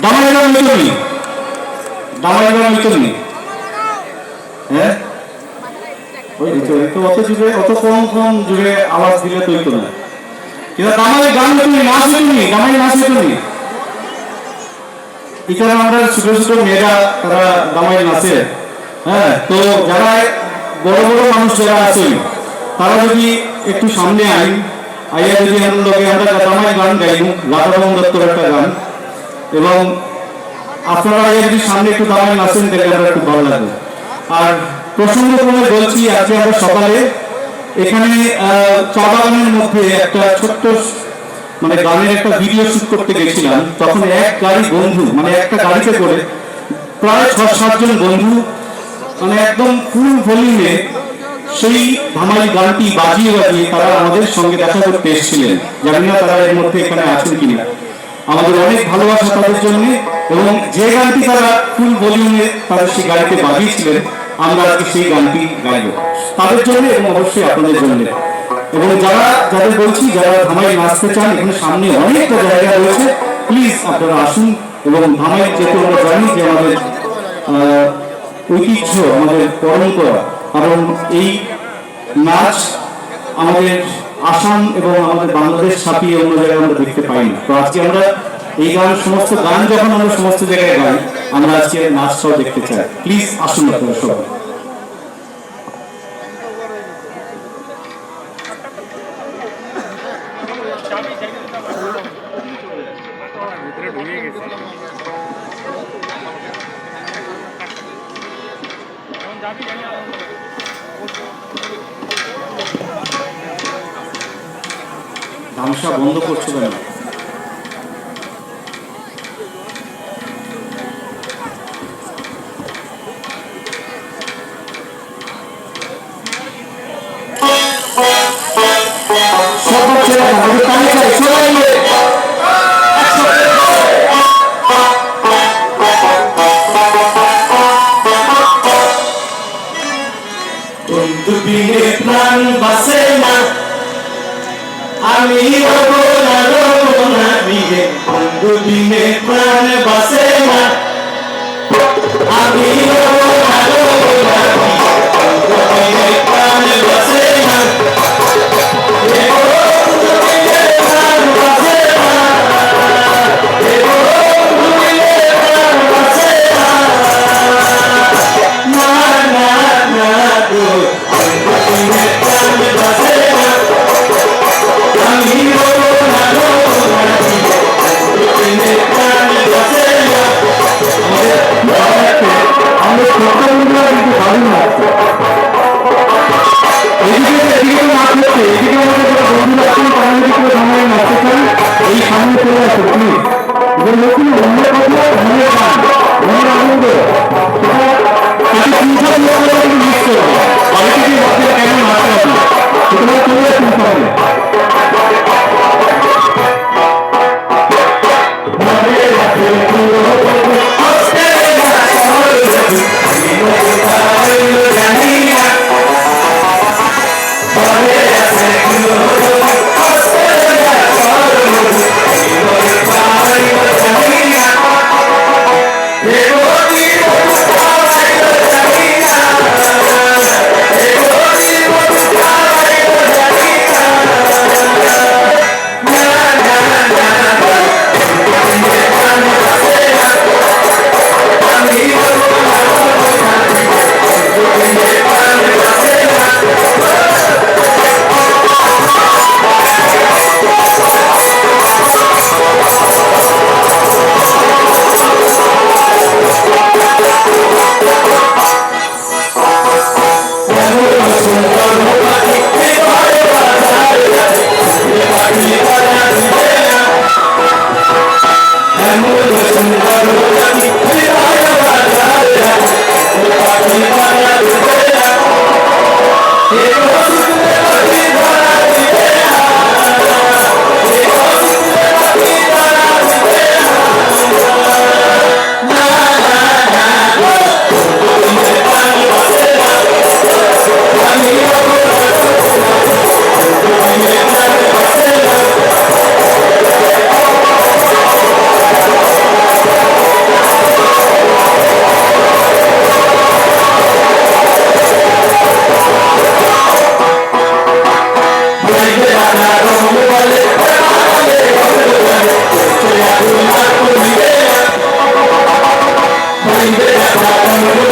দামাইগান মিতুনি দামাইগান মিতুনি হ্যাঁ ওই তো অত জুড়ে অত কম জুড়ে আওয়াজ দিলে তো হইতো না কিন্তু দামাই গান মিতুনি নাচ মিতুনি দামাই নাচ মিতুনি এখানে আমরা ছোট ছোট মেয়েরা তারা দামাই নাচে হ্যাঁ তো যারা বড় বড় মানুষ যারা আছেন তারা যদি একটু সামনে আইয়া যদি আমরা দামাই গান গাইব রাধা দত্তর একটা গান এবং আপনারা যদি সামনে একটু দামাই নাচেন তাহলে আমরা একটু ভালো লাগবে। আর প্রসঙ্গক্রমে বলছি আজকে আমরা সকালে এখানে চা বাগানের মধ্যে একটা ছোট্ট মানে গানের একটা ভিডিও শুট করতে গেছিলাম। তখন এক গাড়ি বন্ধু মানে একটা গাড়িতে করে প্রায় ৬-৭ জন বন্ধু মানে একদম ফুল ভলিউমে সেই ধামাই গানটি বাজিয়ে তারা আমাদের সঙ্গে দেখা করতে এসেছিলেন। জানি না তারা এর মধ্যে এখানে আছেন কিনা। আমাদের অনেক ভালোবাসা তাদের জন্য এবং যে গানটি তারা ফুল ভলিউমে তাদের সেই গাড়িতে বাজিয়েছিলেন আমরা আজকে সেই গানটি গাইব তাদের জন্য এবং অবশ্যই আপনাদের জন্য। এবং যাদের বলছি যারা ধামাই নাচতে চান এখানে সামনে অনেকটা জায়গা রয়েছে, প্লিজ আপনারা আসুন। এবং ধামাই যেহেতু আমরা জানি যে আমাদের ঐতিহ্য আমাদের পরম্পরা, কারণ এই নাচ আমাদের আসাম এবং আমাদের বাংলাদেশ ছাপিয়ে অন্য জায়গায় আমরা দেখতে পাই না। তো আজকে আমরা এই সমস্ত গান যখন আমরা সমস্ত জায়গায় গাই আমরা আজকে নাচটাও দেখতে চাই। প্লিজ আসুন আপনারা সবাই। ধামসা বন্ধ করছো কেন? প্রাণ বাসে না আমি বন্ধু বিনে প্রাণ বাসে না আমি প্রাণ বাসে না আইবে